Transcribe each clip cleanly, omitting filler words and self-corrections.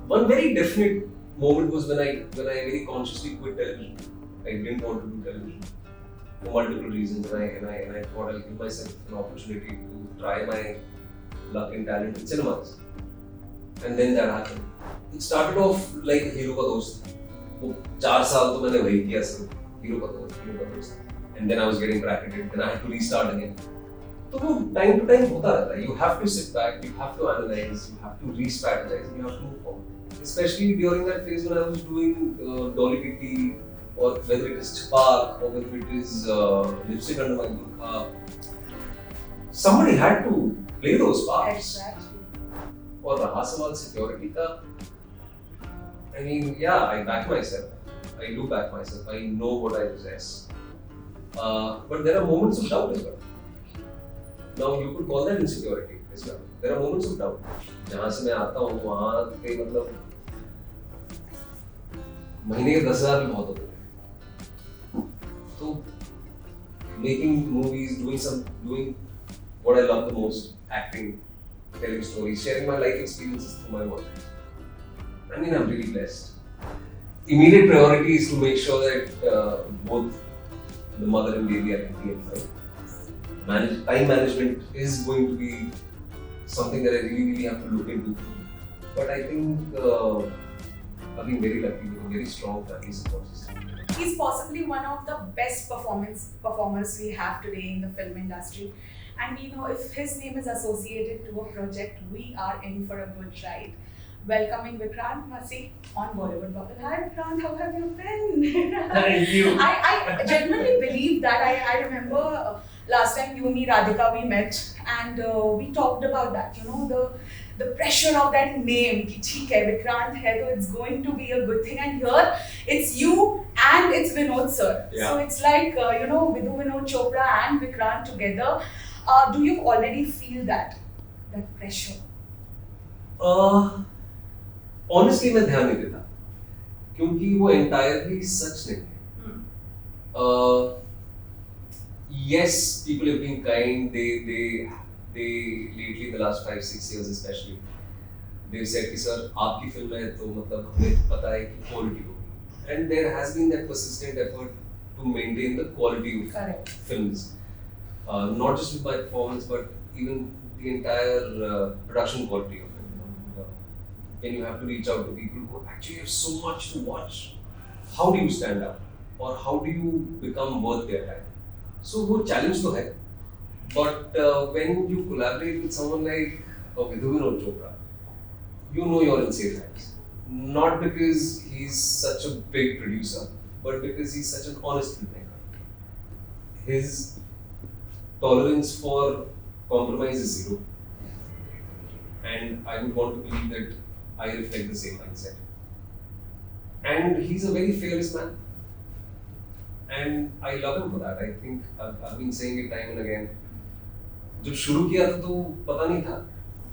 One very definite moment was when I very consciously quit television. I didn't want to do television for multiple reasons, and I thought I'll give myself an opportunity to try my luck and talent in cinemas. And then that happened. It started off like hero का दोस्त. वो 4 साल तो मैंने वही किया सिर्फ hero का दोस्त. And then I was getting bracketed. Then I had to restart again. तो वो time to time होता रहता है. You have to sit back, you have to analyze, you have to re-strategize, and you have to move forward. Especially during that phase when I was doing Dolly PT, or whether it is Chapak, or whether it is Lipstick Under My Burqa. Somebody had to play those parts. Exactly. और रहा सवाल security का, I mean, yeah, I back myself. I do back myself. I know what I possess. But there are moments of doubt as well. Now you could call that insecurity as well. There are moments of doubt. जहाँ से मैं आता हूँ वहाँ पे मतलब महीने के 10,000 भी बहुत होते हैं. तो making movies, doing what I love the most, acting, telling stories, sharing my life experiences through my work. I mean, I'm really blessed. Immediate priority is to make sure that both the mother and baby are healthy and fine. Time management is going to be something that I really have to look into. But I think I've been very lucky with a very strong family support system. He's possibly one of the best performers we have today in the film industry. And you know, if his name is associated to a project, we are in for a good ride. Welcoming Vikrant Massey on Bollywood Bubble. Hi Vikrant, how have you been? Thank you. I genuinely believe that. I remember last time you, me, Radhika, we met and we talked about that. You know, the pressure of that name. Ki theek hai, Vikrant hai, so it's going to be a good thing. And here it's you and it's Vinod sir. Yeah. So it's like Vidhu Vinod Chopra and Vikrant together. Do you already feel that pressure? Honestly, मैं ध्यान नहीं देता क्योंकि वो entirely सच नहीं है. Yes, people have been kind. They lately, the last 5-6 years especially, they've said कि sir आपकी फिल्म है तो मतलब हमें पता है कि quality होगी. And there has been that persistent effort to maintain the quality of Correct. films. Not just with my performance, but even the entire production quality of it. When you have to reach out to people who actually have so much to watch, how do you stand out? Or how do you become worth their time? So, वो challenge तो है. But when you collaborate with someone like Vidhu Vinod Chopra, you know you're in safe hands. Not because he's such a big producer, but because he's such an honest filmmaker. His tolerance for compromise is zero, and I would want to believe that I reflect the same mindset. And he's a very fearless man, and I love him for that. I think I've been saying it time and again. जब शुरू किया था तो पता नहीं था,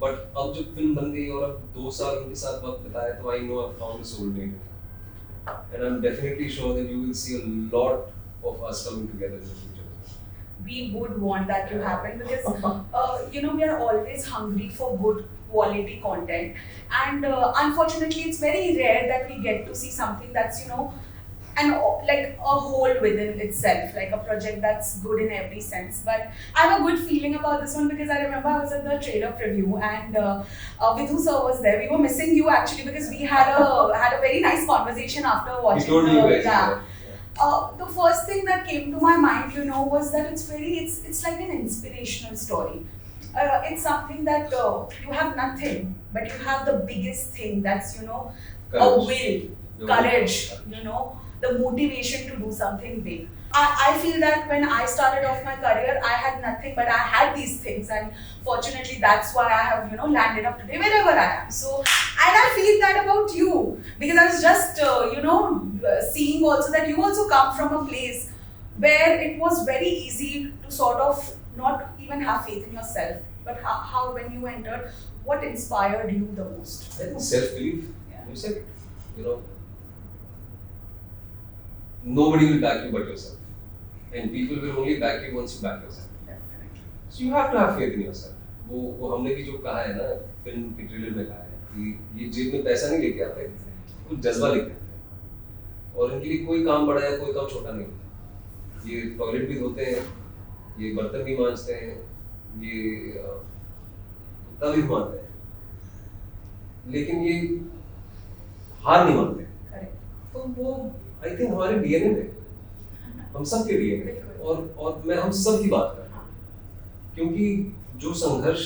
but अब जब फिल्म बन गई और अब 2 साल उनके साथ वक्त बिताया तो I know I've found a soulmate, and I'm definitely sure that you will see a lot of us coming together in the future. We would want that to happen because we are always hungry for good quality content, and unfortunately it's very rare that we get to see something that's like a whole within itself, like a project that's good in every sense. But I have a good feeling about this one because I remember I was at the trailer preview and Vidhu sir was there. We were missing you actually because we had a very nice conversation after watching. He told me you guys. The first thing that came to my mind, was that it's like an inspirational story. It's something that you have nothing, but you have the biggest thing. That's a will, courage. The motivation to do something big. I feel that when I started off my career, I had nothing, but I had these things, and fortunately, that's why I have landed up today wherever I am. So, and I feel that about you because I was just seeing also that you also come from a place where it was very easy to sort of not even have faith in yourself, but how when you entered, what inspired you the most? I think self-belief. Yeah. You said it. Nobody will back you but yourself. And people will only back you once you back yourself. Definitely. So you have to have faith in yourself. वो हमने भी जो कहा है ना film के trailer में कहा है ये जेब में पैसा नहीं लेके आते, कुछ जज्बा लेके आते हैं। और इनके लिए कोई काम बड़ा है, कोई काम छोटा नहीं होता। ये टॉयलेट भी धोते हैं, ये बर्तन भी मांजते हैं, ये कुत्ता भी घुमाते हैं, लेकिन ये हार नहीं मानते। तो वो आई थिंक हमारे डीएनए में, हम सब के डीएनए, और मैं हम सब की बात कर रहा हूँ, क्योंकि जो संघर्ष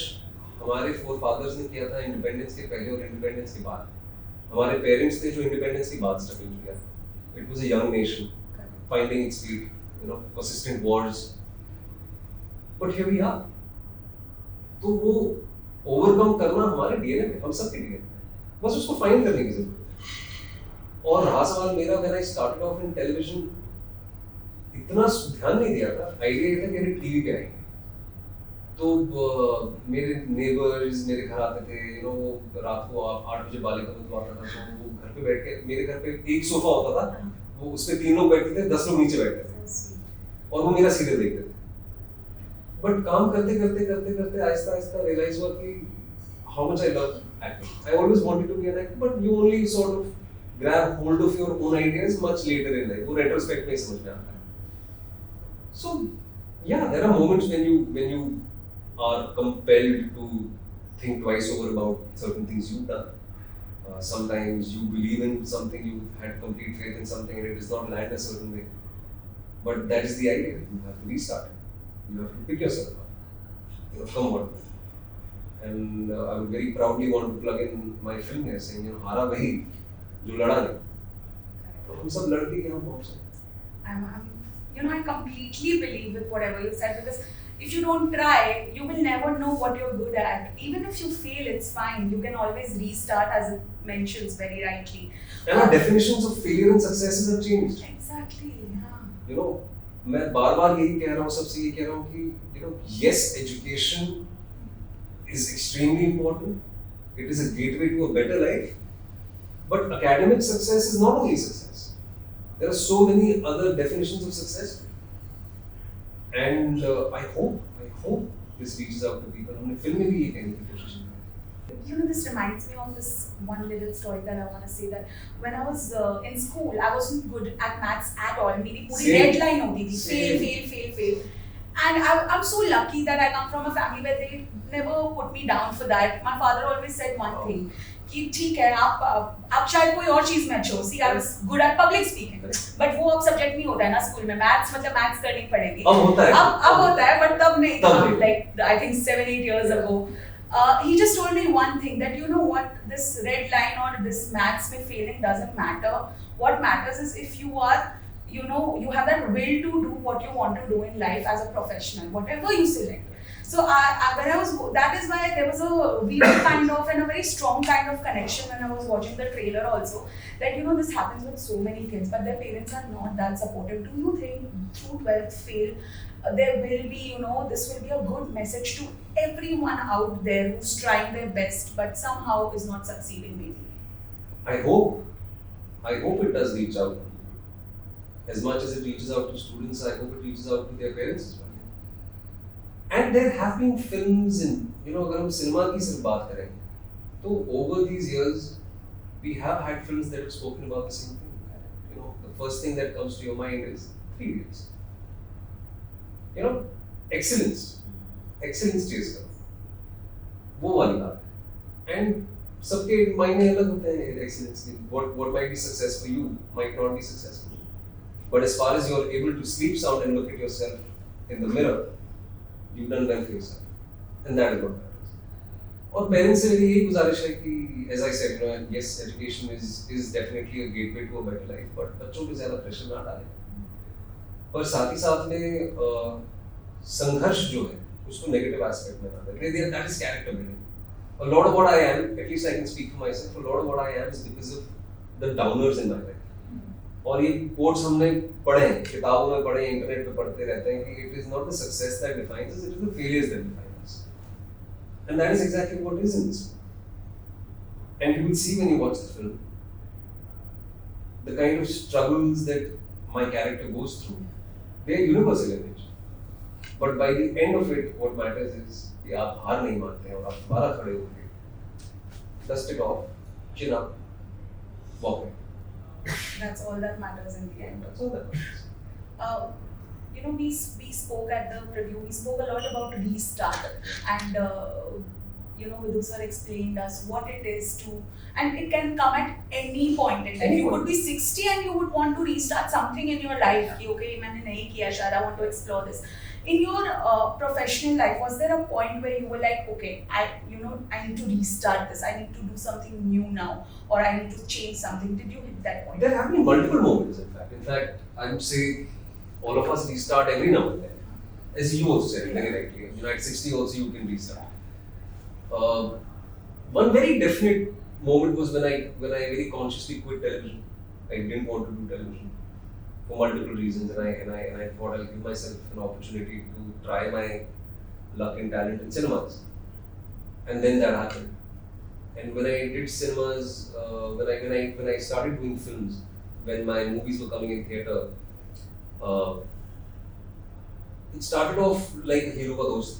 हमारे फोरफादर्स ने किया था इंडिपेंडेंस के पहले और इंडिपेंडेंस के बाद, हमारे पेरेंट्स ने जो इंडिपेंडेंस के बाद स्ट्रगल किया, it was a young nation finding its feet, persistent wars, but here we are। तो वो ओवरकम करना हमारे डीएनए में, हम सब के डीएनए में, बस उसको फाइंड करने की जरूरत है। और रहा सवाल मेरा, when I started off in television, इतना ध्यान नहीं दिया था, आइडिया ये था कि टीवी पे आएंगे, तो मेरे नेबर्स मेरे घर आते थे, रात को 8 बजे बालिका बंधु आता था, तो वो घर पे बैठ के, मेरे घर पे एक सोफा होता था, वो उस पे 3 लोग बैठते थे, 10 लोग नीचे बैठते थे, और वो मेरा सीरियल देखते थे। बट काम करते करते करते करते आहिस्ता आहिस्ता रियलाइज हुआ कि how much I love acting. I always wanted to be an actor, but you only sort of grab hold of your own ideas much later in life, वो रेट्रोस्पेक्ट में समझ में आता है। सो yeah, there are moments when you are compelled to think twice over about certain things you've done. Sometimes you believe in something, you had complete faith in something, and it does not land a certain way. But that is the idea. You have to restart it. You have to pick yourself up. Come what may. And I would very proudly want to plug in my film here, saying, हारा वही जो लड़ा नहीं। तो हम सब लड़के यहाँ पहुँचे। I completely believe with whatever you said, because if you don't try, you will never know what you're good at. Even if you fail, it's fine. You can always restart, as it mentions very rightly. And our definitions of failure and successes have changed. Exactly, yeah. मैं बार-बार यही कह रहा हूँ, सबसे ये कह रहा हूँ कि yes, education is extremely important. It is a gateway to a better life. But academic success is not only success. There are so many other definitions of success, and I hope this reaches out to people. हमने film में भी ये कहने की कोशिश की। This reminds me of this one little story that I want to say, that when I was in school, I wasn't good at maths at all. मेरी पूरी red line होती थी, fail. And I'm so lucky that I come from a family where they never put me down for that. My father always said one thing, कि ठीक है, आप शायद कोई और चीज में अच्छे हो। See, I was good at public speaking, but वो अब सब्जेक्ट नहीं होता है ना स्कूल में, मैथ्स मतलब मैथ्स करनी पड़ेगी। अब होता है, but तब नहीं था, like I think 7-8 years ago. He just told me one thing, that what, this red line or this maths में failing doesn't matter. What matters is if you are, you have that will to do what you want to do in life as a professional, whatever you select. So when I was, that is why there was a weird kind of and a very strong kind of connection when I was watching the trailer also, that this happens with so many kids, but their parents are not that supportive. Do you think through 12th fail, there will be, this will be a good message to everyone out there who's trying their best but somehow is not succeeding maybe? I hope it does reach out. As much as it reaches out to students, I hope it reaches out to their parents as well. And there have been films in, अगर हम cinema की सिर्फ बात करें, तो over these years, we have had films that have spoken about the same thing. The first thing that comes to your mind is 3 Idiots. Excellence chase करो, वो वाली बात है। And सबके मायने अलग होते हैं excellence के। What might be success for you might not be successful. But as far as you're able to sleep sound and look at yourself in the mirror, you've done well for yourself, and that is what matters. और parents से मेरी यही गुजारिश है कि, as I said, yes, education is definitely a gateway to a better life, but बच्चों पे ज़्यादा प्रेशर ना डालें। पर साथ ही साथ में संघर्ष जो है उसको नेगेटिव एस्पेक्ट में ना देखें। That is character building. A lot of what I am, at least I can speak for myself, a lot of what I am is because of the downers in my life. और ये quotes हमने पढ़े हैं, किताबों में पढ़े हैं, internet पे पढ़ते रहते हैं कि it is not the success that defines us, it is the failures that define us. And that is exactly what is in this film. And you will see when you watch the film, the kind of struggles that my character goes through, they are universal in nature. But by the end of it, what matters is कि आप हार नहीं मानते हैं और आप दोबारा खड़े होके dust it off, chin up, walk away. That's all that matters in the end. That's all that matters. We spoke at the preview, we spoke a lot about restart, and Vidhu sir explained us what it is to, and it can come at any point in life. You could be 60 and you would want to restart something in your life. Okay, मैंने नहीं किया शायद, I want to explore this. In your professional life, was there a point where you were like, okay, I need to restart this, I need to do something new now, or I need to change something? Did you hit that point? There have been multiple moments, in fact. In fact, I would say all of us restart every now and then. As you also said, very rightly. At 60 also you can restart. One very definite moment was when I very consciously quit television. I didn't want to do television for multiple reasons, and I thought I'll give myself an opportunity to try my luck and talent in cinemas. And then that happened. And when I did cinemas, when I started doing films, when my movies were coming in theatre, it started off like a hero ka dost.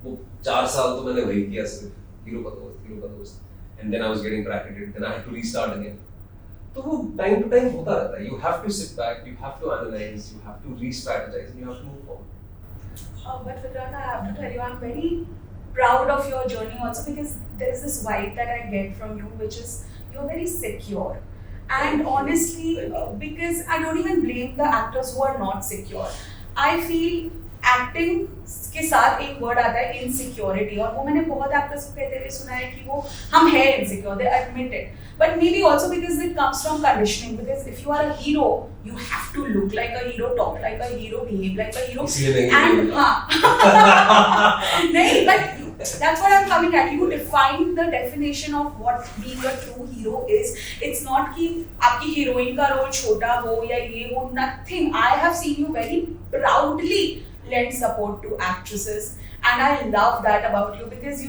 वो 4 साल तो मैंने वही किया सिर्फ hero का दोस्त, and then I was getting bracketed, then I had to restart again. तो वो time to time होता रहता है. You have to sit back, you have to analyze, you have to re-strategize, and you have to move forward. But Vikrant, I have to tell you, I'm very proud of your journey also, because there is this vibe that I get from you, which is you're very secure. And honestly, because I don't even blame the actors who are not secure. I feel acting के साथ एक word आता है insecurity, और वो मैंने बहुत actors को कहते हुए सुना है कि वो हम है insecure, they admit it, but may be also because it comes from conditioning, because if you are a hero you have to look like a hero, talk like a hero, behave like a hero, and नहीं, but that's what I'm coming at. You define the definition of what being a true hero is. It's not कि आपकी heroine का role छोटा हो या ये हो, nothing. I have seen you very proudly lend support to actresses, and I love that about you, because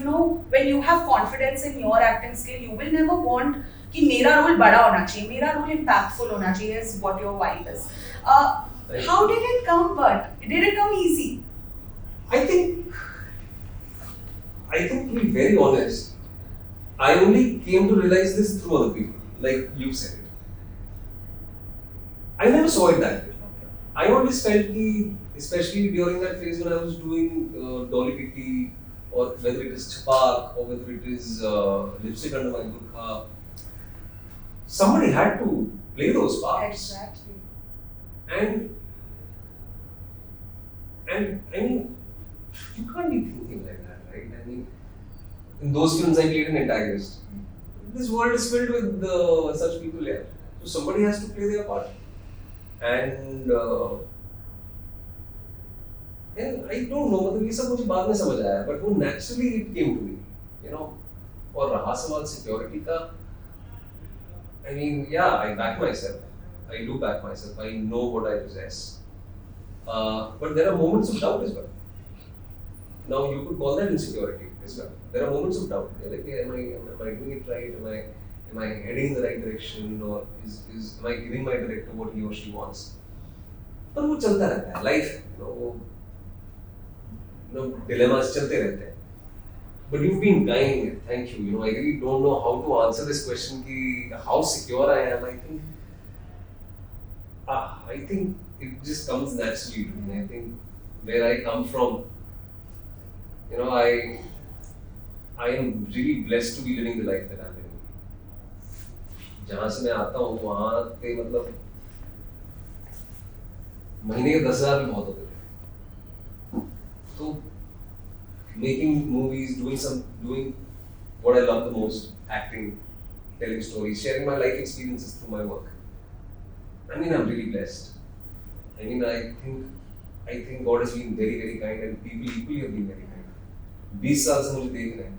when you have confidence in your acting skill, you will never want कि मेरा role बड़ा होना चाहिए, मेरा role impactful होना चाहिए, is what your vibe is. How did it come? But did it come easy? I think to be very honest, I only came to realize this through other people, like you said it. I never saw it that way. I always felt that, especially during that phase when I was doing Dolly Kitty, or whether it is Chapak, or whether it is Lipstick Under My Burqa, somebody had to play those parts. Exactly. And I mean, you can't be thinking like that, right? I mean, in those films I played an antagonist. This world is filled with such people here. So somebody has to play their part. And I don't know, मतलब ये सब मुझे बाद में समझ आया, but वो naturally it came to me, और रहा सवाल security का, I mean, yeah, I back myself. I do back myself. I know what I possess. But there are moments of doubt as well. Now you could call that insecurity as well. There are moments of doubt. You're like, am I doing it right? Am I heading in the right direction? Or am I giving my director what he or she wants? पर वो चलता रहता है. Life, dilemmas चलते रहते हैं. But you've been kind. Thank you. I really don't know how to answer this question. How secure I am. I think it just comes naturally to me. I think where I come from, I am really blessed to be living the life that I'm living. जहाँ से मैं आता हूँ वहाँ पे मतलब महीने के 10,000 भी बहुत होते थे. तो making movies, doing what I love the most, acting, telling stories, sharing my life experiences through my work. I mean, I'm really blessed. I mean, I think God has been very, very kind, and people equally have been very kind. 20 साल से मुझे देख रहे हैं,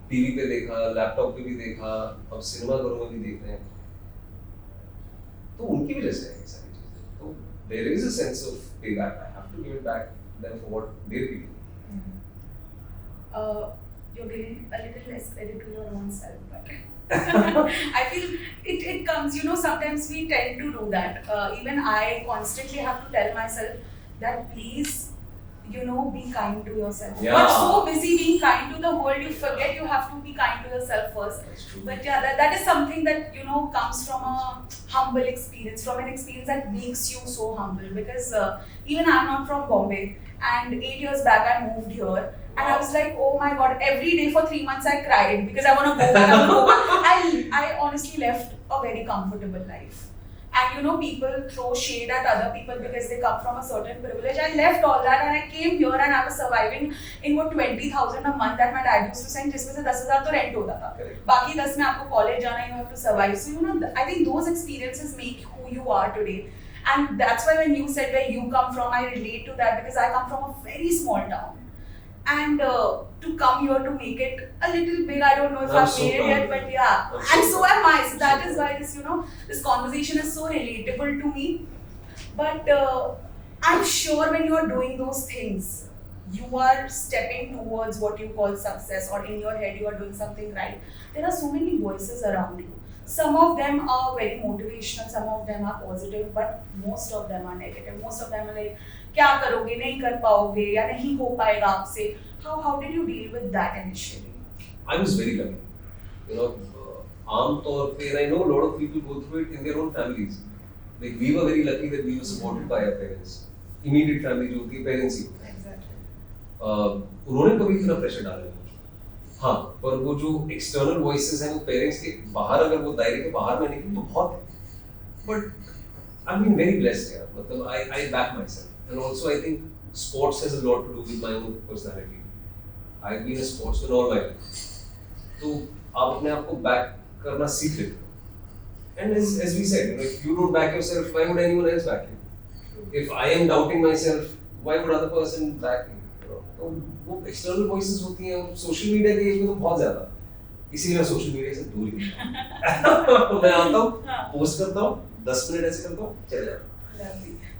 TV पे देखा, laptop पे भी देखा, अब सिनेमा घरों में भी देख रहे हैं, तो उनकी वजह से है ये सारी चीजें. तो there is a sense of payback. I have to give it back them for what they're giving me. You're giving a little less credit to your own self, but I feel it comes, sometimes we tend to do that. Even I constantly have to tell myself that please be kind to yourself. Yeah. You're so busy being kind to the world, you forget you have to be kind to yourself first. That's true. But yeah, that is something that comes from a humble experience, from an experience that makes you so humble. Because even I'm not from Bombay, and 8 years back I moved here, and I was like, oh my god, every day for 3 months I cried because I want to go back. I want to go back. I honestly left a very comfortable life. And people throw shade at other people because they come from a certain privilege. I left all that and I came here and I was surviving in what 20,000 a month that my dad used to send, जिसमें से 10,000 तो rent होता था. बाकी 10 में आपको college जाना, you have to survive. So I think those experiences make who you are today. And that's why when you said where you come from, I relate to that because I come from a very small town. And to come here to make it a little big, I don't know if I've made it yet, but yeah. And so am I. So that is why this conversation is so relatable to me. But I'm sure when you are doing those things, you are stepping towards what you call success, or in your head you are doing something right. There are so many voices around you. Some of them are very motivational, some of them are positive, but most of them are negative. Most of them are like, क्या करोगे, नहीं कर पाओगे, या नहीं हो पाएगा आपसे. How did you deal with that initially? I was very lucky. आमतौर पे, and I know a lot of people go through it in their own families. Like we were very lucky that we were supported by our parents. Immediate family जो होती है parents ही. Exactly. उन्होंने कभी इतना pressure डाला नहीं. हाँ, पर वो जो external voices हैं वो parents के बाहर, अगर वो दायरे के बाहर में निकले तो बहुत है. But I've been very blessed यार. मतलब I back myself. And also I think sports has a lot to do with my own personality. I've been a sportsman all my life. तो आप अपने आप को back करना सीख लेते हो. And as we said, if you don't back yourself, why would anyone else back you? If I am doubting myself, why would other person back me? तो वो external voices होती हैं social media के as में तो बहुत ज़्यादा. इसीलिए मैं social media से दूर ही हूँ. मैं आता हूँ, post करता हूँ, 10 मिनट ऐसे करता हूँ, चले जाता हूँ.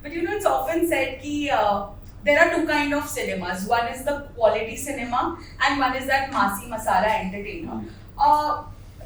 But it's often said that there are two kinds of cinemas. One is the quality cinema and one is that Masi Masala entertainer.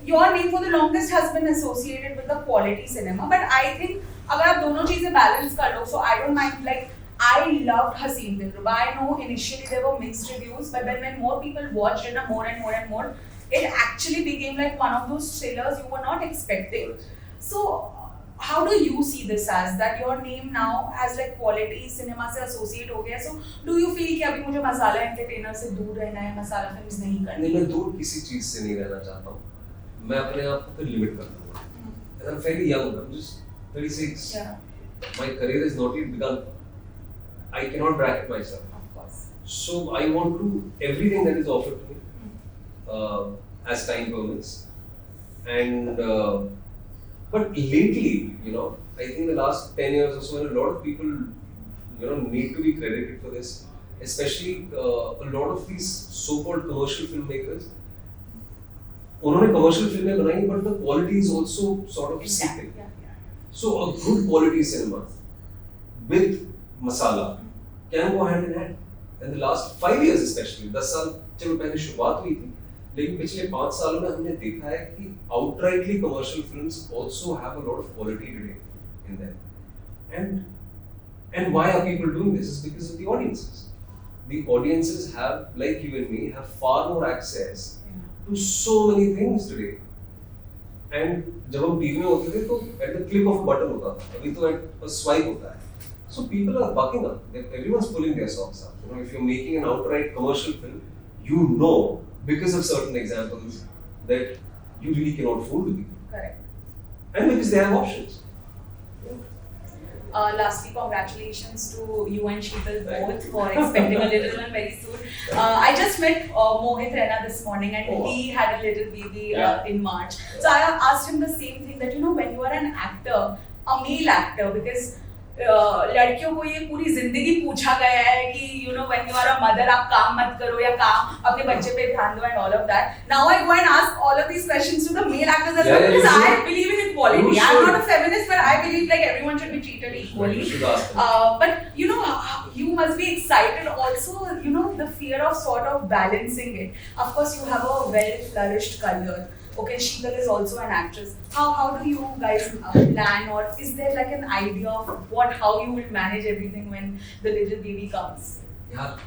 Your name for the longest has been associated with the quality cinema. But I think अगर आप दोनों चीजें balance कर लो, so I don't mind. Like I loved Haseen Dilruba. I know initially there were mixed reviews, but then when more people watched it more and more and more, it actually became like one of those thrillers you were not expecting. So how do you see this as that your name now as like quality cinema से associate हो गया? So do you feel कि अभी मुझे मसाला entertainer से दूर रहना है, मसाला films नहीं करनी? नहीं, मैं दूर किसी चीज से नहीं रहना चाहता हूँ. मैं अपने आप को तो limit कर दूँगा. And I'm very young. I'm just 36. Yeah. My career is not yet begun. I cannot bracket myself. Of course. So I want to do everything that is offered to me as time permits. And but lately, I think the last 10 years or so, a lot of people, need to be credited for this. Especially a lot of these so-called commercial filmmakers. उन्होंने commercial films बनाई, but the quality is also sort of seeping. Yeah. So a good quality cinema with masala can go hand in hand. And the last 5 years especially, 10 साल चलो पहले शुरुआत हुई थी, लेकिन पिछले 5 सालों में हमने देखा है कि outrightly commercial films also have a lot of quality today in them. And why are people doing this? Is because of the audiences. The audiences have, like you and me, have far more access to so many things today. And जब हम TV में होते थे तो at the click of a button होता था, अभी तो at a swipe होता है. So people are bucking up. Everyone's pulling their socks up. If you're making an outright commercial film, because of certain examples that you really cannot fool the people. Correct. And because they have options. Lastly, congratulations to you and Sheetal both for expecting a little one very soon. I just met Mohit Rana this morning and he had a little baby in March. So I asked him the same thing that when you are an actor, a male actor, because लड़कियों को ये पूरी जिंदगी पूछा गया है कि when you are a mother आप काम मत करो या काम अपने बच्चे पे ध्यान दो and all of that. Now I go and ask all of these questions to the male actors as well because I believe in equality. I'm not a feminist, but I believe like everyone should be treated equally. But you must be excited also. The fear of sort of balancing it. Of course, you have a well-flourished career. Okay, Sheetal is also an actress. How do you guys plan, or is there like an idea of how you will manage everything when the little baby comes? यार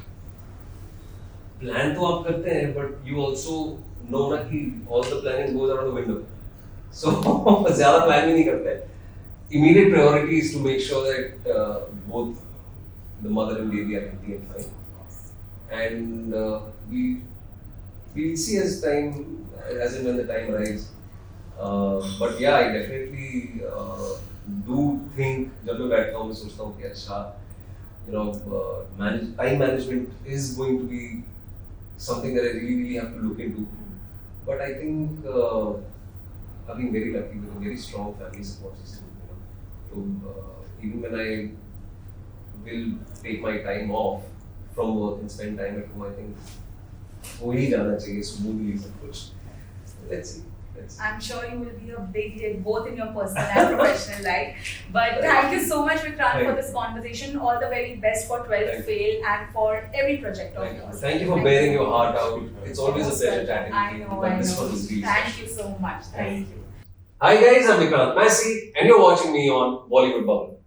plan तो आप करते हैं but you also no ना कि all the planning goes out the window so ज्यादा plan भी नहीं करते immediate priority is to make sure that both the mother and baby are healthy and fine and we'll see as and when the time arrives but yeah I definitely do think जब मैं बैठता हूँ मैं सोचता हूँ कि अच्छा you know time management is going to be something that I really have to look into but I think I've been very lucky with a very strong family support system so even when I will take my time off from work and spend time at home I think हो ही जाना चाहिए smoothly सब कुछ let's see I'm sure you will be a big hit both in your personal and professional life. But thank you so much, Vikrant, for this conversation. All the very best for 12th Fail and for every project of yours. Thank you for bearing your heart out. It's always a pleasure chatting with you. I know. This one was really Thank you so much. Thank you. Hi guys, I'm Vikrant Massey and you're watching me on Bollywood Bubble.